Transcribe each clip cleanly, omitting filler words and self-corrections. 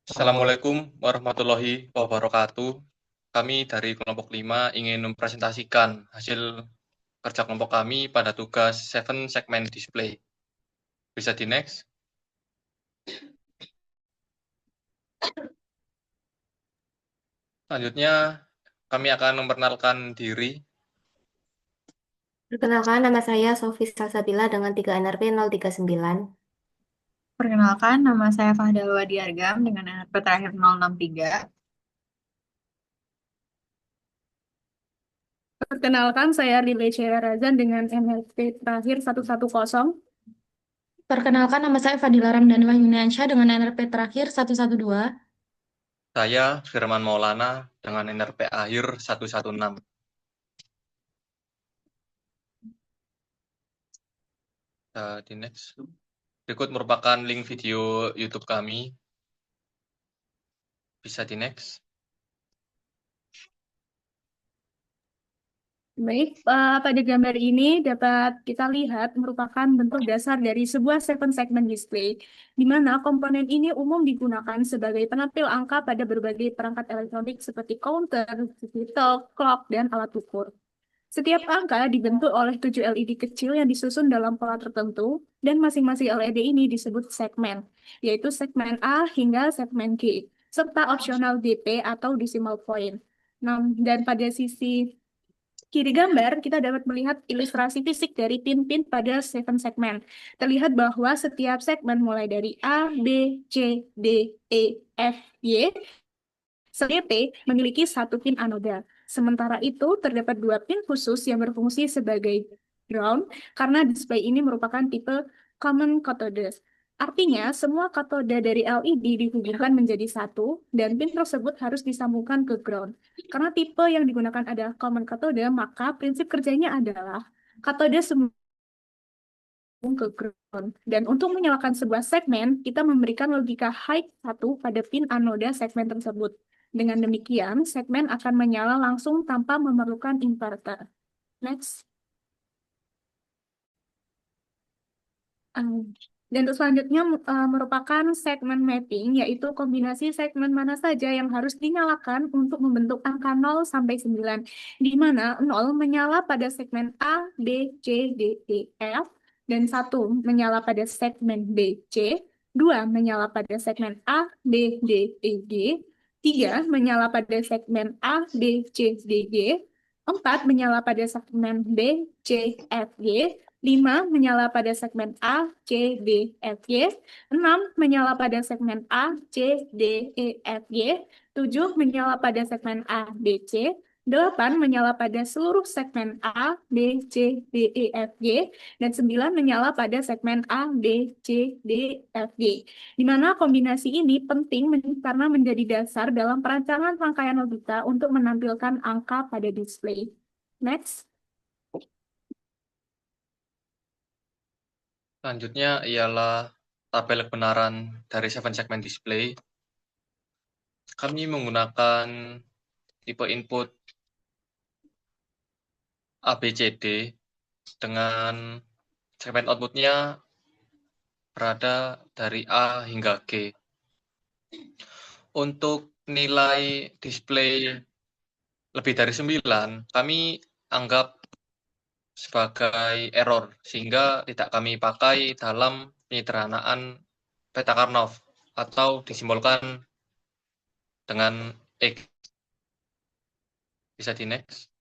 Assalamualaikum warahmatullahi wabarakatuh. Kami dari kelompok 5 ingin mempresentasikan hasil kerja kelompok kami pada tugas 7 segment display. Bisa di next. Selanjutnya, kami akan memperkenalkan diri. Perkenalkan, nama saya Sofi Salsabila dengan 3 NRP 039. Perkenalkan, nama saya Fahda Wadi Argam dengan NRP terakhir 063. Perkenalkan, saya Rile Cera Razan dengan NRP terakhir 110. Perkenalkan, nama saya Fadila Ramdhani Wahyuniansyah dengan NRP terakhir 112. Saya Firman Maulana dengan NRP akhir 116. Di next. Berikut merupakan link video YouTube kami. Bisa di next. Baik, pada gambar ini dapat kita lihat merupakan bentuk dasar dari sebuah seven segment display, di mana komponen ini umum digunakan sebagai penampil angka pada berbagai perangkat elektronik seperti counter, digital, clock, dan alat ukur. Setiap angka dibentuk oleh 7 LED kecil yang disusun dalam pola tertentu, dan masing-masing LED ini disebut segmen, yaitu segmen A hingga segmen G, serta opsional DP atau decimal point. Nah, dan pada sisi kiri gambar, kita dapat melihat ilustrasi fisik dari pin-pin pada seven segmen. Terlihat bahwa setiap segmen mulai dari A, B, C, D, E, F, Y, sampai P memiliki satu pin anoda. Sementara itu, terdapat dua pin khusus yang berfungsi sebagai ground karena display ini merupakan tipe common cathode. Artinya, semua katoda dari LED dihubungkan menjadi satu dan pin tersebut harus disambungkan ke ground. Karena tipe yang digunakan adalah common cathode, maka prinsip kerjanya adalah katode semua ke ground. Dan untuk menyalakan sebuah segmen, kita memberikan logika high 1 pada pin anoda segmen tersebut. Dengan demikian, segmen akan menyala langsung tanpa memerlukan inverter. Next. Dan untuk selanjutnya merupakan segmen mapping, yaitu kombinasi segmen mana saja yang harus dinyalakan untuk membentuk angka 0 sampai 9, di mana 0 menyala pada segmen A, B, C, D, E, F, dan 1 menyala pada segmen B, C, 2 menyala pada segmen A, B, D, E, G, 3 menyala pada segmen A, B, C, D, G, 4 menyala pada segmen B, C, F, G, 5 menyala pada segmen A, C, D, F, G, 6 menyala pada segmen A, C, D, E, F, G, 7 menyala pada segmen A, B, C, 8 menyala pada seluruh segmen A, B, C, D, E, F, G, dan 9 menyala pada segmen A, B, C, D, F, G. Di mana kombinasi ini penting karena menjadi dasar dalam perancangan rangkaian logika untuk menampilkan angka pada display. Next. Selanjutnya ialah tabel kebenaran dari 7 segment display. Kami menggunakan tipe input ABCD dengan segmen outputnya berada dari A hingga G. Untuk nilai display lebih dari 9, kami anggap sebagai error, sehingga tidak kami pakai dalam penyederhanaan peta Karnaugh atau disimbolkan dengan X. Bisa di next.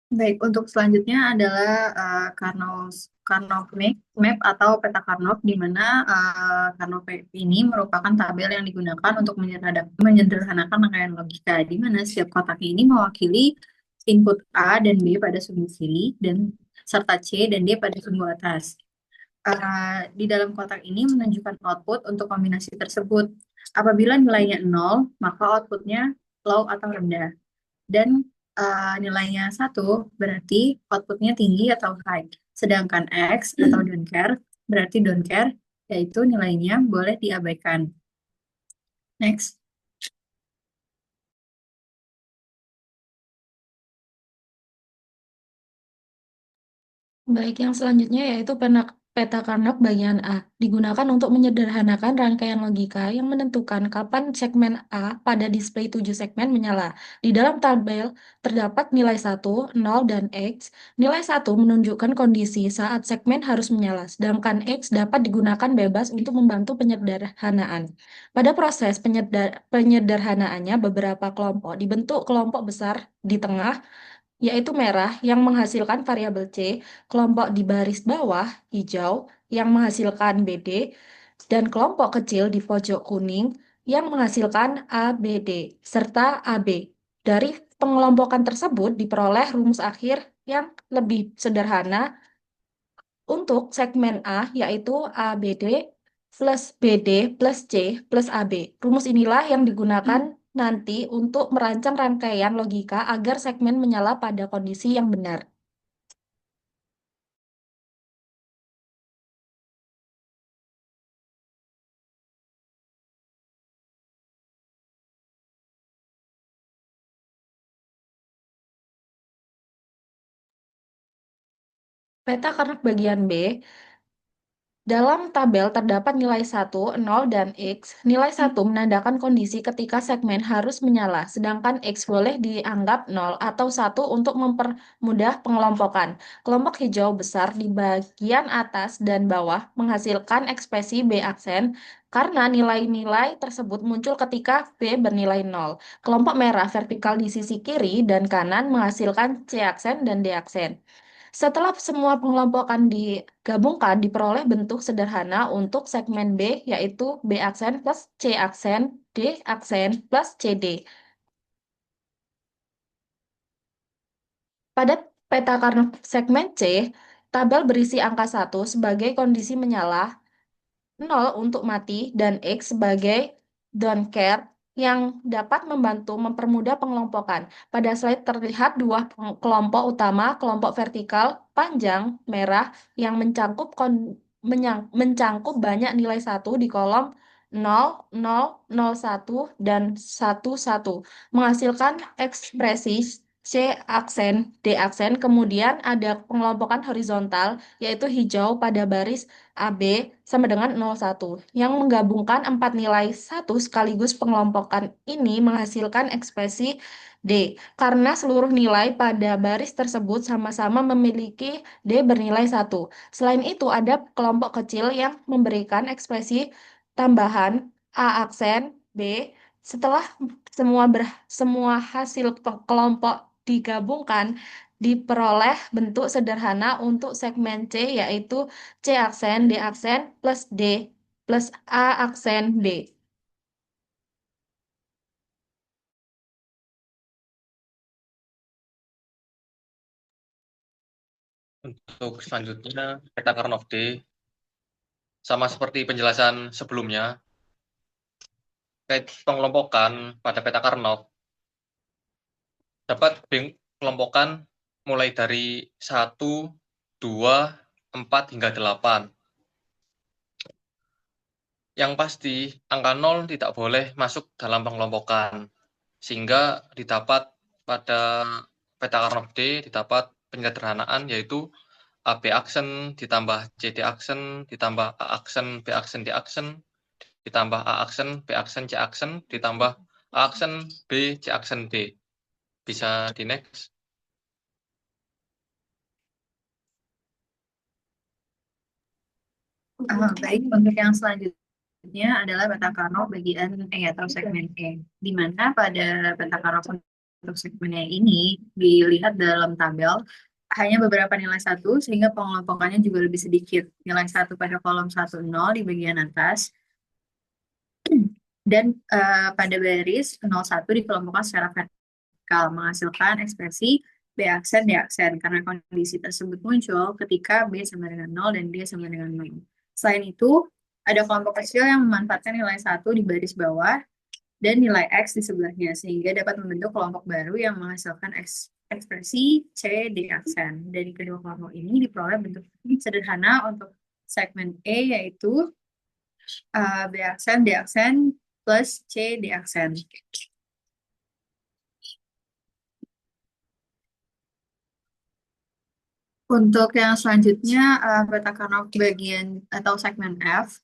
Baik, untuk selanjutnya adalah Karnaugh map atau peta Karnaugh, di mana Karnaugh map ini merupakan tabel yang digunakan untuk menyederhanakan rangkaian logika, di mana setiap kotak ini mewakili input A dan B pada sumbu kiri, dan serta C dan D pada sumbu atas. Di dalam kotak ini menunjukkan output untuk kombinasi tersebut. Apabila nilainya 0, maka outputnya low atau rendah. Dan nilainya 1 berarti outputnya tinggi atau high. Sedangkan X atau don't care berarti don't care, yaitu nilainya boleh diabaikan. Next. Baik, yang selanjutnya yaitu peta Carnot bagian A digunakan untuk menyederhanakan rangkaian logika yang menentukan kapan segmen A pada display 7 segmen menyala. Di dalam tabel terdapat nilai 1, 0, dan X. Nilai 1 menunjukkan kondisi saat segmen harus menyala, sedangkan X dapat digunakan bebas untuk membantu penyederhanaan. Pada proses penyederhanaannya, beberapa kelompok dibentuk kelompok besar di tengah, yaitu merah yang menghasilkan variabel C, kelompok di baris bawah, hijau, yang menghasilkan BD, dan kelompok kecil di pojok kuning yang menghasilkan ABD, serta AB. Dari pengelompokan tersebut diperoleh rumus akhir yang lebih sederhana untuk segmen A, yaitu ABD plus BD plus C plus AB. Rumus inilah yang digunakan nanti untuk merancang rangkaian logika agar segmen menyala pada kondisi yang benar. Peta Carnot bagian B. Dalam tabel terdapat nilai 1, 0, dan X. Nilai 1 menandakan kondisi ketika segmen harus menyala, sedangkan X boleh dianggap 0 atau 1 untuk mempermudah pengelompokan. Kelompok hijau besar di bagian atas dan bawah menghasilkan ekspresi B aksen karena nilai-nilai tersebut muncul ketika B bernilai 0. Kelompok merah vertikal di sisi kiri dan kanan menghasilkan C aksen dan D aksen. Setelah semua pengelompokan digabungkan, diperoleh bentuk sederhana untuk segmen B, yaitu B aksen plus C aksen, D aksen plus CD. Pada peta Carnot segmen C, tabel berisi angka 1 sebagai kondisi menyala, 0 untuk mati, dan X sebagai don't care yang dapat membantu mempermudah pengelompokan. Pada slide terlihat dua kelompok utama, kelompok vertikal panjang merah yang mencangkup banyak nilai 1 di kolom 0, 0, 01, dan 11, menghasilkan ekspresi C aksen, D aksen. Kemudian ada pengelompokan horizontal, yaitu hijau pada baris AB sama dengan 01, yang menggabungkan 4 nilai 1 sekaligus. Pengelompokan ini menghasilkan ekspresi D, karena seluruh nilai pada baris tersebut sama-sama memiliki D bernilai 1. Selain itu, ada kelompok kecil yang memberikan ekspresi tambahan A aksen B. Setelah semua hasil kelompok digabungkan, diperoleh bentuk sederhana untuk segmen C, yaitu C aksen, D aksen, plus D, plus A aksen B. Untuk selanjutnya, peta Carnot D, sama seperti penjelasan sebelumnya, pengelompokan pada peta Carnot dapat kelompokan mulai dari 1, 2, 4, hingga 8. Yang pasti, angka 0 tidak boleh masuk dalam pengelompokan, sehingga didapat pada peta Carnot D didapat penyederhanaan, yaitu AB aksen ditambah CD aksen ditambah A aksen B aksen D aksen ditambah A aksen B aksen C aksen ditambah A aksen B C aksen D. Bisa di next. Baik, untuk yang selanjutnya adalah peta Carnot bagian E atau segmen E, di mana pada peta Carnot untuk segmen E ini dilihat dalam tabel hanya beberapa nilai 1, sehingga pengelompokannya juga lebih sedikit. Nilai 1 pada kolom 1, 0 di bagian atas, dan pada baris 01 dikelompokkan secara vertikal, menghasilkan ekspresi B aksen, D aksen, karena kondisi tersebut muncul ketika B sama dengan 0 dan D sama dengan 0. Selain itu, ada kelompok kecil yang memanfaatkan nilai 1 di baris bawah dan nilai X di sebelahnya, sehingga dapat membentuk kelompok baru yang menghasilkan ekspresi C, D aksen. Dari kedua kelompok ini diperoleh bentuk sederhana untuk segmen E, yaitu B aksen, D aksen, plus C, D aksen. Untuk yang selanjutnya, peta Karnaug bagian atau segmen F.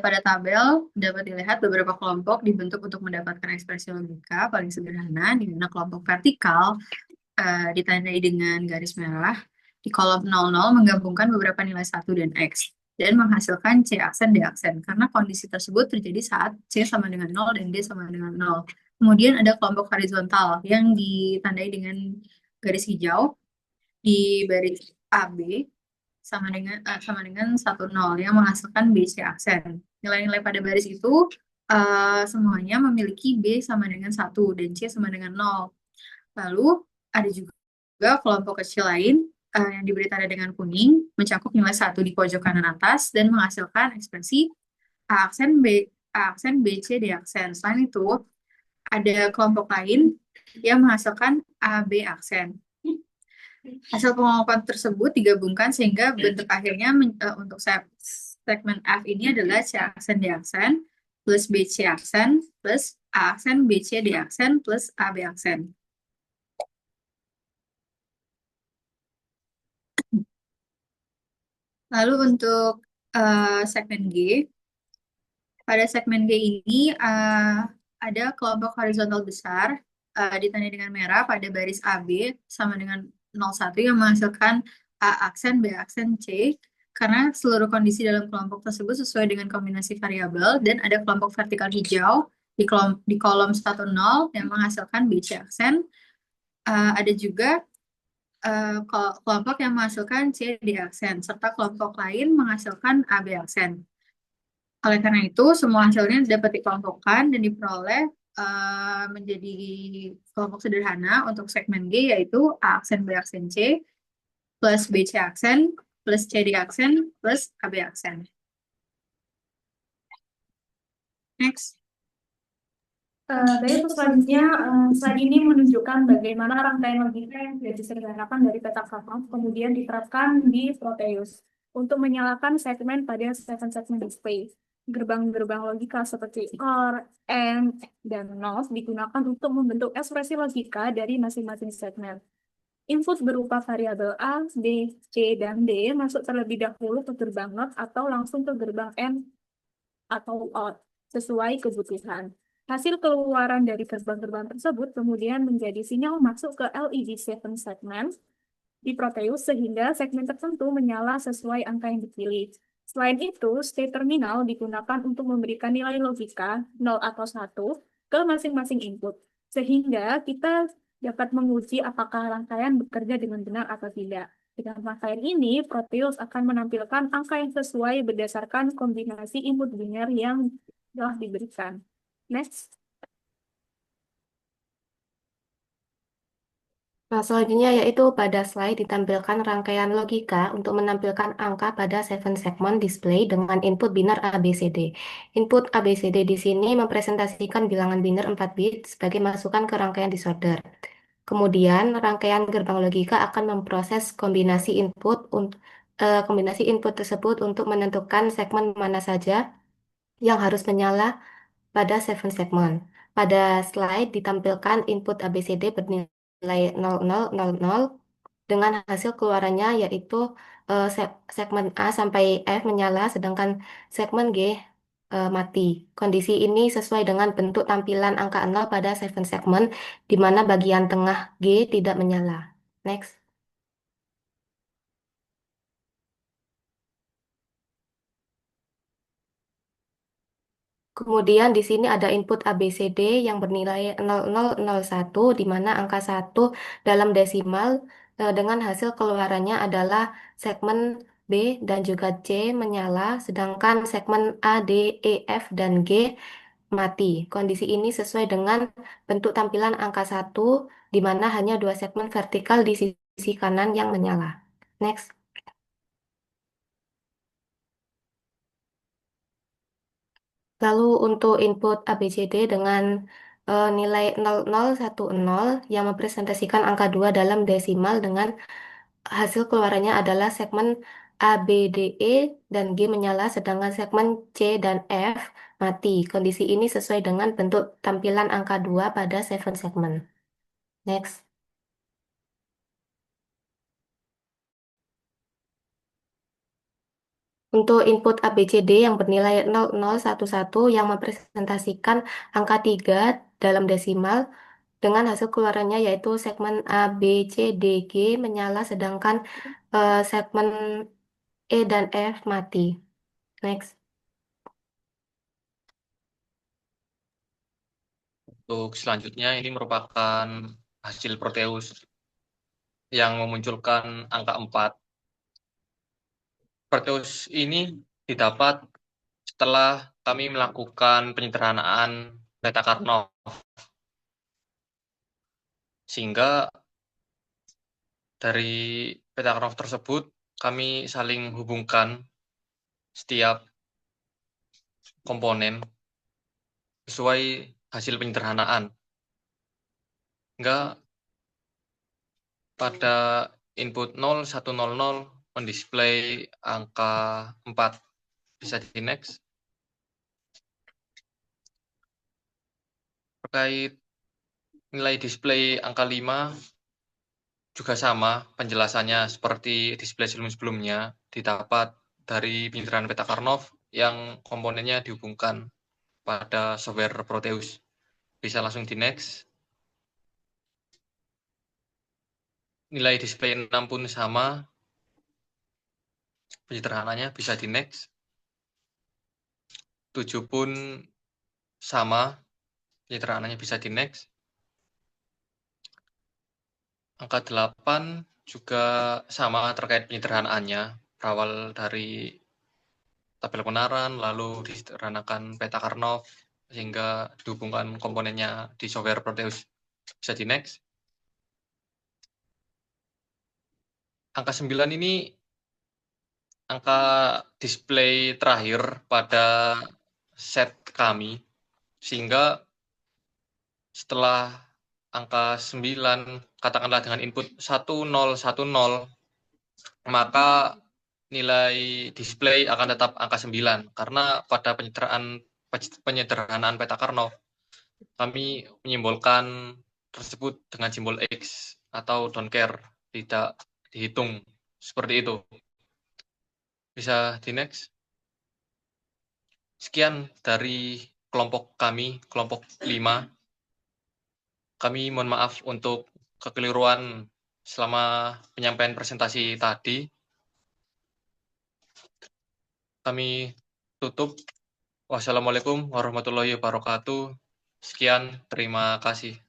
Pada tabel dapat dilihat beberapa kelompok dibentuk untuk mendapatkan ekspresi logika paling sederhana, di mana kelompok vertikal ditandai dengan garis merah. Di kolom 00 menggabungkan beberapa nilai 1 dan X dan menghasilkan C aksen D aksen karena kondisi tersebut terjadi saat C sama dengan 0 dan D sama dengan 0. Kemudian ada kelompok horizontal yang ditandai dengan garis hijau di baris AB sama dengan 10 yang menghasilkan BC aksen. Nilai-nilai pada baris itu semuanya memiliki B sama dengan 1 dan C sama dengan 0. Lalu ada juga kelompok kecil lain yang diberi tanda dengan kuning, mencakup nilai 1 di pojok kanan atas dan menghasilkan ekspresi A aksen A aksen B, C, D aksen. Selain itu, ada kelompok lain yang menghasilkan A, B aksen. Hasil pengelompokan tersebut digabungkan sehingga bentuk akhirnya untuk segmen F ini adalah C aksen D aksen plus BC aksen plus A aksen BC D aksen plus AB aksen. Lalu untuk segmen G, pada segmen G ini ada kelompok horizontal besar ditandai dengan merah pada baris AB sama dengan 01 yang menghasilkan A aksen, B aksen, C karena seluruh kondisi dalam kelompok tersebut sesuai dengan kombinasi variabel dan ada kelompok vertikal hijau di kolom 10 yang menghasilkan BC aksen. Ada juga kelompok yang menghasilkan C D aksen serta kelompok lain menghasilkan AB aksen. Oleh karena itu, semua hasilnya dapat dikelompokkan dan diperoleh menjadi kelompok sederhana untuk segmen G, yaitu A aksen B aksen C plus BC aksen plus CD aksen plus AB aksen. Next. Baik, untuk selanjutnya, slide ini menunjukkan bagaimana rangkaian logika yang sudah disederhanakan dari peta Karnaug kemudian diterapkan di Proteus untuk menyalakan segmen pada segmen display. Gerbang-gerbang logika seperti OR, AND, dan NOT digunakan untuk membentuk ekspresi logika dari masing-masing segmen. Input berupa variabel A, B, C, dan D masuk terlebih dahulu ke gerbang NOT atau langsung ke gerbang AND atau OR sesuai kebutuhan. Hasil keluaran dari gerbang-gerbang tersebut kemudian menjadi sinyal masuk ke LED7 segmen di Proteus sehingga segmen tertentu menyala sesuai angka yang dipilih. Selain itu, state terminal digunakan untuk memberikan nilai logika 0 atau 1 ke masing-masing input, sehingga kita dapat menguji apakah rangkaian bekerja dengan benar atau tidak. Dengan rangkaian ini, Proteus akan menampilkan angka yang sesuai berdasarkan kombinasi input biner yang telah diberikan. Next. Nah, selanjutnya yaitu pada slide ditampilkan rangkaian logika untuk menampilkan angka pada 7 segment display dengan input biner ABCD. Input ABCD di sini mempresentasikan bilangan biner 4 bit sebagai masukan ke rangkaian disorder. Kemudian, rangkaian gerbang logika akan memproses kombinasi input tersebut untuk menentukan segmen mana saja yang harus menyala pada 7 segmen. Pada slide ditampilkan input ABCD bernilai 0000 dengan hasil keluarannya yaitu segmen A sampai F menyala sedangkan segmen G mati. Kondisi ini sesuai dengan bentuk tampilan angka 0 pada 7 segmen di mana bagian tengah G tidak menyala. Next. Kemudian di sini ada input ABCD yang bernilai 0001 di mana angka 1 dalam desimal dengan hasil keluarannya adalah segmen B dan juga C menyala sedangkan segmen A, D, E, F, dan G mati. Kondisi ini sesuai dengan bentuk tampilan angka 1 di mana hanya dua segmen vertikal di sisi kanan yang menyala. Next. Lalu untuk input ABCD dengan nilai 0010 yang mempresentasikan angka 2 dalam desimal dengan hasil keluarannya adalah segmen A, B, D, E, dan G menyala sedangkan segmen C dan F mati. Kondisi ini sesuai dengan bentuk tampilan angka 2 pada 7 segmen. Next. Untuk input ABCD yang bernilai 0011 yang mempresentasikan angka 3 dalam desimal dengan hasil keluarannya yaitu segmen ABCDG menyala sedangkan segmen E dan F mati. Next. Untuk selanjutnya ini merupakan hasil Proteus yang memunculkan angka 4. Proteus ini didapat setelah kami melakukan penyederhanaan peta Karnaugh, sehingga dari peta Karnaugh tersebut kami saling hubungkan setiap komponen sesuai hasil penyederhanaan. Hingga pada input 0100 mendisplay angka 4. Bisa di next. Terkait nilai display angka 5 juga sama penjelasannya seperti display sebelum-sebelumnya, didapat dari penyederhanaan peta Karnaugh yang komponennya dihubungkan pada software Proteus. Bisa langsung di next. Nilai display 6 pun sama, penyederhanaannya bisa di next. 7 pun sama, penyederhanaannya bisa di next. Angka 8 juga sama terkait penyederhanaannya, berawal dari tabel kebenaran, lalu disederhanakan peta Karnaugh, sehingga dihubungkan komponennya di software Proteus. Bisa di next. Angka 9 ini angka display terakhir pada set kami, sehingga setelah angka 9, katakanlah dengan input 1010, maka nilai display akan tetap angka 9, karena pada penyederhanaan peta Karnaugh, kami menyimbolkan tersebut dengan simbol X atau don't care, tidak dihitung, seperti itu. Bisa di next. Sekian dari kelompok kami, kelompok 5. Kami mohon maaf untuk kekeliruan selama penyampaian presentasi tadi. Kami tutup. Wassalamualaikum warahmatullahi wabarakatuh. Sekian, terima kasih.